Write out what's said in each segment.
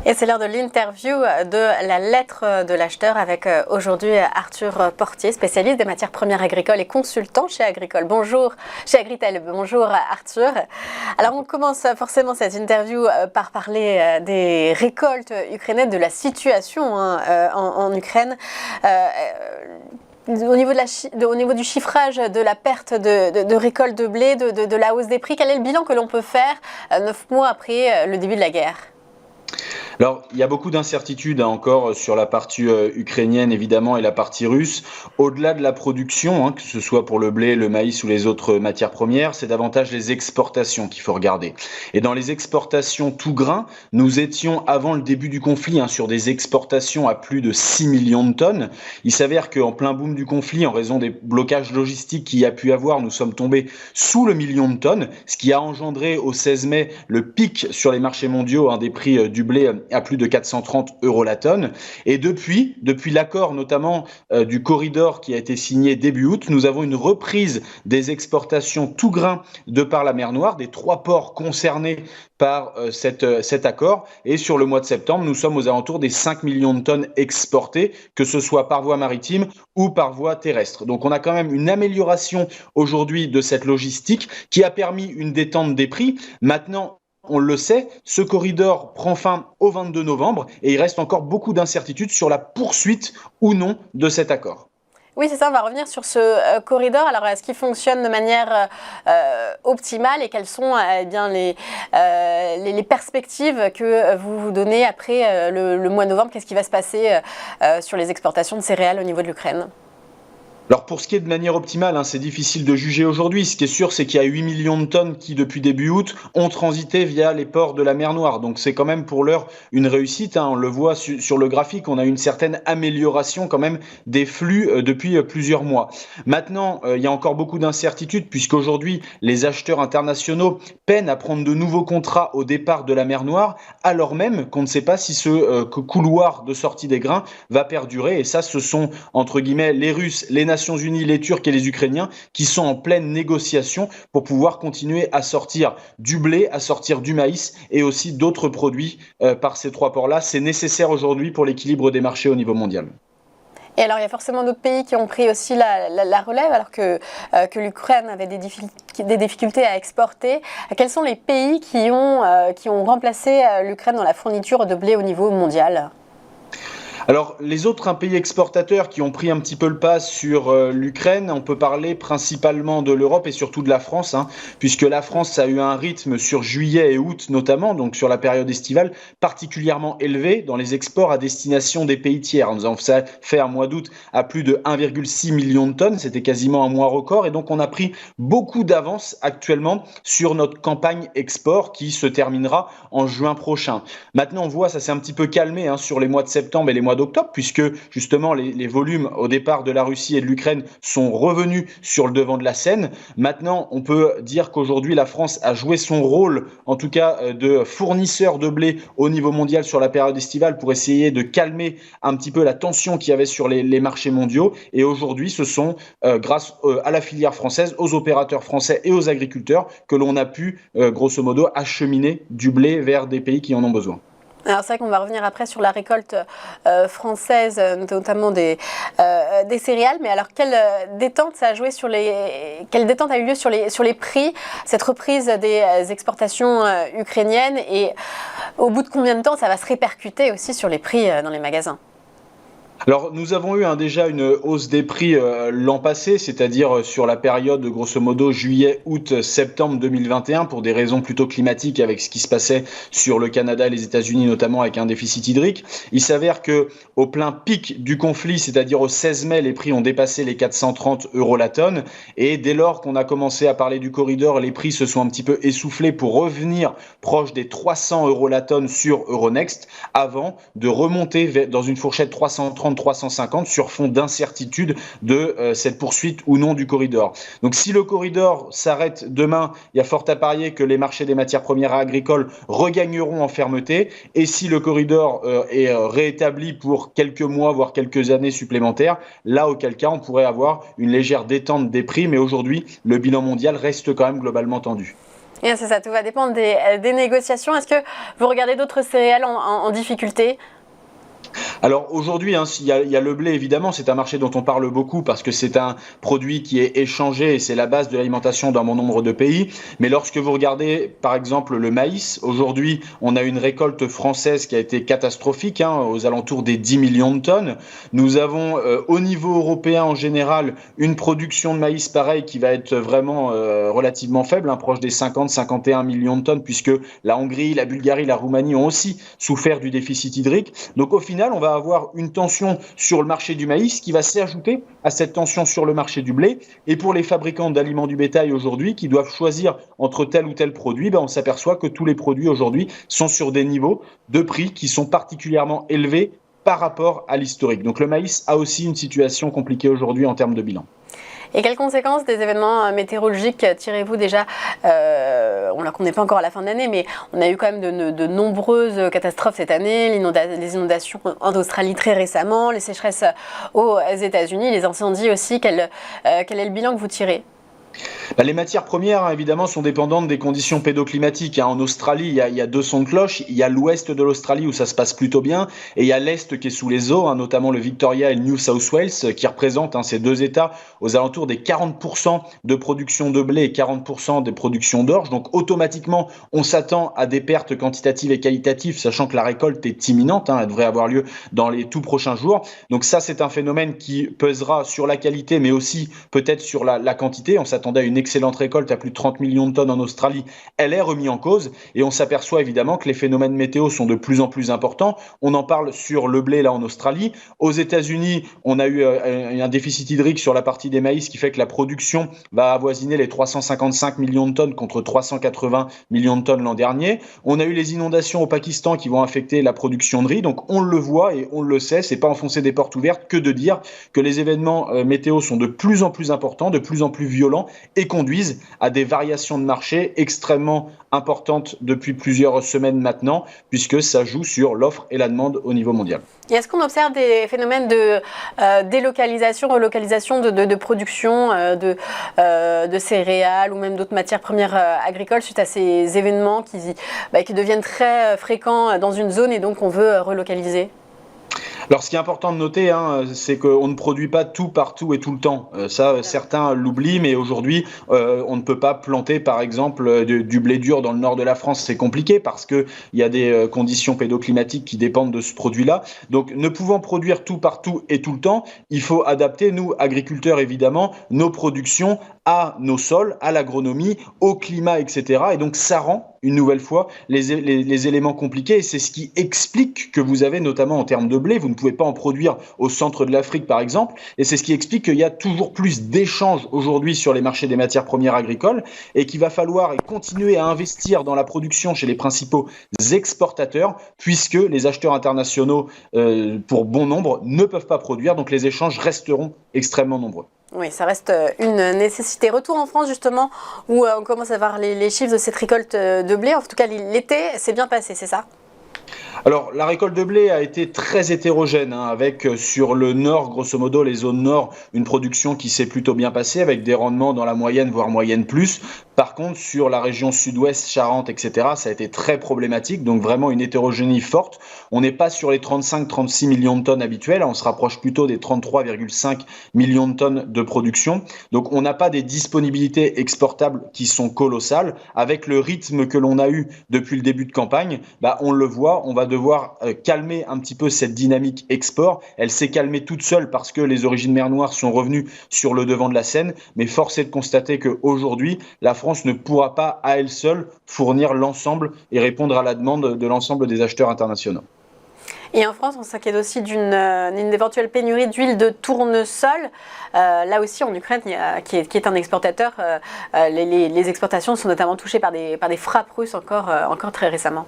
Et c'est l'heure de l'interview de la lettre de l'acheteur avec aujourd'hui Arthur Portier, spécialiste des matières premières agricoles et consultant chez Agricole. Bonjour, chez Agritel. Bonjour Arthur. Alors on commence forcément cette interview par parler des récoltes ukrainiennes, de la situation en Ukraine. Au niveau du chiffrage de la perte de récolte de blé, de la hausse des prix, quel est le bilan que l'on peut faire 9 mois après le début de la guerre ? Alors, il y a beaucoup d'incertitudes encore sur la partie ukrainienne, évidemment, et la partie russe. Au-delà de la production, que ce soit pour le blé, le maïs ou les autres matières premières, c'est davantage les exportations qu'il faut regarder. Et dans les exportations tout grain, nous étions, avant le début du conflit, sur des exportations à plus de 6 millions de tonnes. Il s'avère qu'en plein boom du conflit, en raison des blocages logistiques qu'il y a pu avoir, nous sommes tombés sous le million de tonnes, ce qui a engendré au 16 mai le pic sur les marchés mondiaux des prix du blé à plus de 430 € la tonne. Et depuis l'accord notamment du corridor qui a été signé début août, nous avons une reprise des exportations tout grain de par la mer Noire, des 3 ports concernés par cet accord. Et sur le mois de septembre, nous sommes aux alentours des 5 millions de tonnes exportées, que ce soit par voie maritime ou par voie terrestre. Donc on a quand même une amélioration aujourd'hui de cette logistique qui a permis une détente des prix. Maintenant, on le sait, ce corridor prend fin au 22 novembre et il reste encore beaucoup d'incertitudes sur la poursuite ou non de cet accord. Oui, c'est ça, on va revenir sur ce corridor. Alors, est-ce qu'il fonctionne de manière optimale et quelles sont les perspectives que vous vous donnez après le mois de novembre? Qu'est-ce qui va se passer sur les exportations de céréales au niveau de l'Ukraine ? Alors pour ce qui est de manière optimale, c'est difficile de juger aujourd'hui. Ce qui est sûr, c'est qu'il y a 8 millions de tonnes qui, depuis début août, ont transité via les ports de la mer Noire. Donc c'est quand même pour l'heure une réussite. On le voit sur le graphique, on a une certaine amélioration quand même des flux depuis plusieurs mois. Maintenant, il y a encore beaucoup d'incertitudes puisqu'aujourd'hui, les acheteurs internationaux peinent à prendre de nouveaux contrats au départ de la mer Noire, alors même qu'on ne sait pas si ce couloir de sortie des grains va perdurer. Et ça, ce sont entre guillemets les Russes, les Nations Unies, les Turcs et les Ukrainiens qui sont en pleine négociation pour pouvoir continuer à sortir du blé, à sortir du maïs et aussi d'autres produits par ces 3 ports-là. C'est nécessaire aujourd'hui pour l'équilibre des marchés au niveau mondial. Et alors, il y a forcément d'autres pays qui ont pris aussi la relève, alors que l'Ukraine avait des difficultés à exporter. Quels sont les pays qui ont remplacé l'Ukraine dans la fourniture de blé au niveau mondial ? Alors, les autres pays exportateurs qui ont pris un petit peu le pas sur l'Ukraine, on peut parler principalement de l'Europe et surtout de la France, puisque la France a eu un rythme sur juillet et août notamment, donc sur la période estivale, particulièrement élevé dans les exports à destination des pays tiers. Nous avons fait un mois d'août à plus de 1,6 million de tonnes, c'était quasiment un mois record, et donc on a pris beaucoup d'avance actuellement sur notre campagne export qui se terminera en juin prochain. Maintenant, on voit, ça s'est un petit peu calmé sur les mois de septembre et les mois d'octobre, puisque justement les volumes au départ de la Russie et de l'Ukraine sont revenus sur le devant de la scène. Maintenant, on peut dire qu'aujourd'hui, la France a joué son rôle, en tout cas de fournisseur de blé au niveau mondial sur la période estivale pour essayer de calmer un petit peu la tension qu'il y avait sur les marchés mondiaux. Et aujourd'hui, ce sont grâce à la filière française, aux opérateurs français et aux agriculteurs que l'on a pu, grosso modo, acheminer du blé vers des pays qui en ont besoin. Alors c'est vrai qu'on va revenir après sur la récolte française, notamment des céréales. Mais alors quelle détente ça a joué quelle détente a eu lieu sur les prix, cette reprise des exportations ukrainiennes, et au bout de combien de temps ça va se répercuter aussi sur les prix dans les magasins ? Alors, nous avons eu déjà une hausse des prix l'an passé, c'est-à-dire sur la période grosso modo juillet, août, septembre 2021 pour des raisons plutôt climatiques avec ce qui se passait sur le Canada et les États-Unis, notamment avec un déficit hydrique. Il s'avère que au plein pic du conflit, c'est-à-dire au 16 mai, les prix ont dépassé les 430 € la tonne. Et dès lors qu'on a commencé à parler du corridor, les prix se sont un petit peu essoufflés pour revenir proche des 300 € la tonne sur Euronext, avant de remonter dans une fourchette 330-350 sur fond d'incertitude de cette poursuite ou non du corridor. Donc si le corridor s'arrête demain, il y a fort à parier que les marchés des matières premières agricoles regagneront en fermeté. Et si le corridor est réétabli pour quelques mois, voire quelques années supplémentaires, là, auquel cas, on pourrait avoir une légère détente des prix. Mais aujourd'hui, le bilan mondial reste quand même globalement tendu. Et c'est ça, tout va dépendre des négociations. Est-ce que vous regardez d'autres céréales en difficulté? Alors aujourd'hui, il y a le blé, évidemment, c'est un marché dont on parle beaucoup parce que c'est un produit qui est échangé et c'est la base de l'alimentation dans bon nombre de pays. Mais lorsque vous regardez, par exemple, le maïs, aujourd'hui, on a une récolte française qui a été catastrophique, aux alentours des 10 millions de tonnes. Nous avons, au niveau européen en général, une production de maïs pareil qui va être vraiment relativement faible, proche des 50-51 millions de tonnes, puisque la Hongrie, la Bulgarie, la Roumanie ont aussi souffert du déficit hydrique. Donc au final, on va avoir une tension sur le marché du maïs qui va s'ajouter à cette tension sur le marché du blé. Et pour les fabricants d'aliments du bétail aujourd'hui qui doivent choisir entre tel ou tel produit, on s'aperçoit que tous les produits aujourd'hui sont sur des niveaux de prix qui sont particulièrement élevés par rapport à l'historique. Donc le maïs a aussi une situation compliquée aujourd'hui en termes de bilan. Et quelles conséquences des événements météorologiques tirez-vous déjà on la connaît pas encore à la fin de l'année, mais on a eu quand même de nombreuses catastrophes cette année, les inondations en Australie très récemment, les sécheresses aux États-Unis, les incendies aussi. Quel est le bilan que vous tirez? Les matières premières, évidemment, sont dépendantes des conditions pédoclimatiques. En Australie, il y a deux sons de cloche. Il y a l'ouest de l'Australie où ça se passe plutôt bien, et il y a l'est qui est sous les eaux, notamment le Victoria et le New South Wales, qui représentent ces deux États aux alentours des 40% de production de blé et 40% de production d'orge. Donc automatiquement, on s'attend à des pertes quantitatives et qualitatives, sachant que la récolte est imminente. Elle devrait avoir lieu dans les tout prochains jours. Donc ça, c'est un phénomène qui pèsera sur la qualité, mais aussi peut-être sur la quantité. On s'attendait à une excellente récolte à plus de 30 millions de tonnes en Australie. Elle est remise en cause et on s'aperçoit évidemment que les phénomènes météo sont de plus en plus importants. On en parle sur le blé là en Australie. Aux États-Unis, on a eu un déficit hydrique sur la partie des maïs qui fait que la production va avoisiner les 355 millions de tonnes contre 380 millions de tonnes l'an dernier. On a eu les inondations au Pakistan qui vont affecter la production de riz. Donc on le voit et on le sait, c'est pas enfoncer des portes ouvertes que de dire que les événements météo sont de plus en plus importants, de plus en plus violents et conduisent à des variations de marché extrêmement importantes depuis plusieurs semaines maintenant, puisque ça joue sur l'offre et la demande au niveau mondial. Et est-ce qu'on observe des phénomènes de délocalisation, relocalisation de production de céréales ou même d'autres matières premières agricoles suite à ces événements qui deviennent très fréquents dans une zone et donc on veut relocaliser? Alors, ce qui est important de noter, c'est qu'on ne produit pas tout partout et tout le temps. Certains l'oublient, mais aujourd'hui, on ne peut pas planter, par exemple, du blé dur dans le nord de la France. C'est compliqué parce qu'il y a des conditions pédoclimatiques qui dépendent de ce produit-là. Donc, ne pouvant produire tout partout et tout le temps, il faut adapter, nous, agriculteurs, évidemment, nos productions à nos sols, à l'agronomie, au climat, etc. Et donc, ça rend, une nouvelle fois, les éléments compliqués. Et c'est ce qui explique que vous avez, notamment en termes de blé, vous ne pouvez pas en produire au centre de l'Afrique, par exemple. Et c'est ce qui explique qu'il y a toujours plus d'échanges aujourd'hui sur les marchés des matières premières agricoles et qu'il va falloir continuer à investir dans la production chez les principaux exportateurs, puisque les acheteurs internationaux, pour bon nombre, ne peuvent pas produire. Donc, les échanges resteront extrêmement nombreux. Oui, ça reste une nécessité. Retour en France justement, où on commence à voir les chiffres de cette récolte de blé. En tout cas, l'été s'est bien passé, c'est ça? Alors, la récolte de blé a été très hétérogène, avec sur le nord, grosso modo, les zones nord, une production qui s'est plutôt bien passée, avec des rendements dans la moyenne, voire moyenne plus. Par contre, sur la région sud-ouest, Charente, etc., ça a été très problématique, donc vraiment une hétérogénéité forte. On n'est pas sur les 35-36 millions de tonnes habituelles, on se rapproche plutôt des 33,5 millions de tonnes de production. Donc, on n'a pas des disponibilités exportables qui sont colossales. Avec le rythme que l'on a eu depuis le début de campagne, on le voit, on va devoir calmer un petit peu cette dynamique export. Elle s'est calmée toute seule parce que les origines mer Noire sont revenues sur le devant de la scène, mais force est de constater qu'aujourd'hui, la France ne pourra pas à elle seule fournir l'ensemble et répondre à la demande de l'ensemble des acheteurs internationaux. Et en France, on s'inquiète aussi d'une éventuelle pénurie d'huile de tournesol. Là aussi, en Ukraine, qui est un exportateur, les exportations sont notamment touchées par des frappes russes encore très récemment.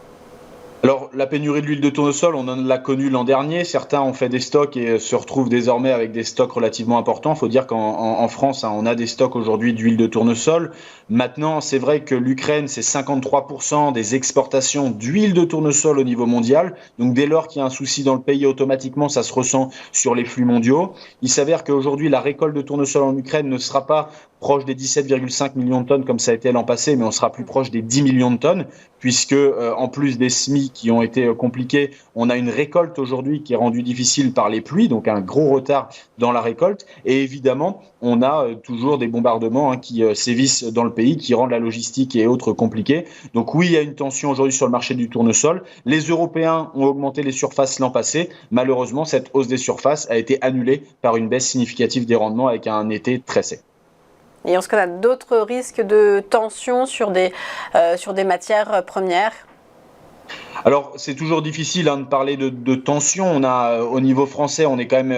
Alors, la pénurie de l'huile de tournesol, on en l'a connue l'an dernier. Certains ont fait des stocks et se retrouvent désormais avec des stocks relativement importants. Il faut dire qu'en France, on a des stocks aujourd'hui d'huile de tournesol. Maintenant, c'est vrai que l'Ukraine, c'est 53% des exportations d'huile de tournesol au niveau mondial. Donc, dès lors qu'il y a un souci dans le pays, automatiquement, ça se ressent sur les flux mondiaux. Il s'avère qu'aujourd'hui, la récolte de tournesol en Ukraine ne sera pas proche des 17,5 millions de tonnes comme ça a été l'an passé, mais on sera plus proche des 10 millions de tonnes, puisque en plus des semis qui ont été compliqués, on a une récolte aujourd'hui qui est rendue difficile par les pluies, donc un gros retard dans la récolte. Et évidemment, on a toujours des bombardements qui sévissent dans le pays, qui rendent la logistique et autres compliquées. Donc oui, il y a une tension aujourd'hui sur le marché du tournesol. Les Européens ont augmenté les surfaces l'an passé. Malheureusement, cette hausse des surfaces a été annulée par une baisse significative des rendements avec un été très sec. Et est-ce qu'on a d'autres risques de tension sur des matières premières? Alors, c'est toujours difficile de parler de tension. On a, au niveau français, on est quand même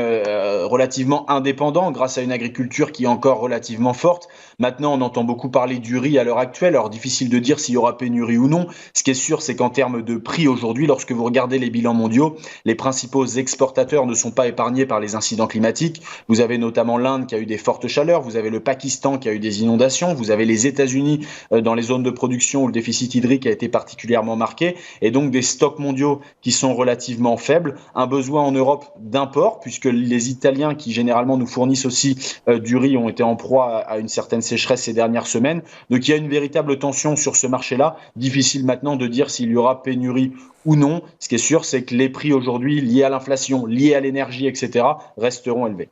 relativement indépendant grâce à une agriculture qui est encore relativement forte. Maintenant, on entend beaucoup parler du riz à l'heure actuelle. Alors, difficile de dire s'il y aura pénurie ou non. Ce qui est sûr, c'est qu'en termes de prix aujourd'hui, lorsque vous regardez les bilans mondiaux, les principaux exportateurs ne sont pas épargnés par les incidents climatiques. Vous avez notamment l'Inde qui a eu des fortes chaleurs. Vous avez le Pakistan qui a eu des inondations. Vous avez les États-Unis dans les zones de production où le déficit hydrique a été particulièrement marqué. Et donc, des stocks mondiaux qui sont relativement faibles, un besoin en Europe d'import, puisque les Italiens qui généralement nous fournissent aussi du riz ont été en proie à une certaine sécheresse ces dernières semaines. Donc il y a une véritable tension sur ce marché-là. Difficile maintenant de dire s'il y aura pénurie ou non. Ce qui est sûr, c'est que les prix aujourd'hui liés à l'inflation, liés à l'énergie, etc., resteront élevés.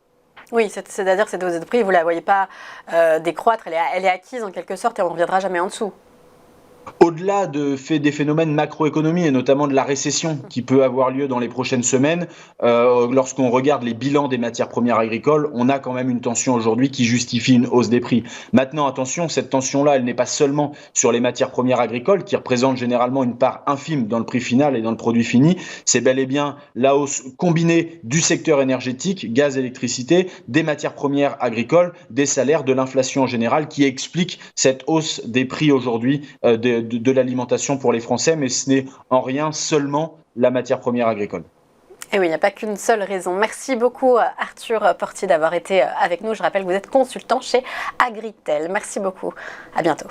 Oui, c'est-à-dire que cette hausse de prix, vous ne la voyez pas décroître, elle est acquise en quelque sorte et on ne reviendra jamais en dessous. Au-delà des phénomènes macroéconomiques et notamment de la récession qui peut avoir lieu dans les prochaines semaines, lorsqu'on regarde les bilans des matières premières agricoles, on a quand même une tension aujourd'hui qui justifie une hausse des prix. Maintenant, attention, cette tension-là, elle n'est pas seulement sur les matières premières agricoles qui représentent généralement une part infime dans le prix final et dans le produit fini. C'est bel et bien la hausse combinée du secteur énergétique, gaz, électricité, des matières premières agricoles, des salaires, de l'inflation en général qui explique cette hausse des prix aujourd'hui de l'alimentation pour les Français, mais ce n'est en rien seulement la matière première agricole. Et oui, il n'y a pas qu'une seule raison. Merci beaucoup Arthur Portier d'avoir été avec nous. Je rappelle que vous êtes consultant chez Agritel. Merci beaucoup. À bientôt.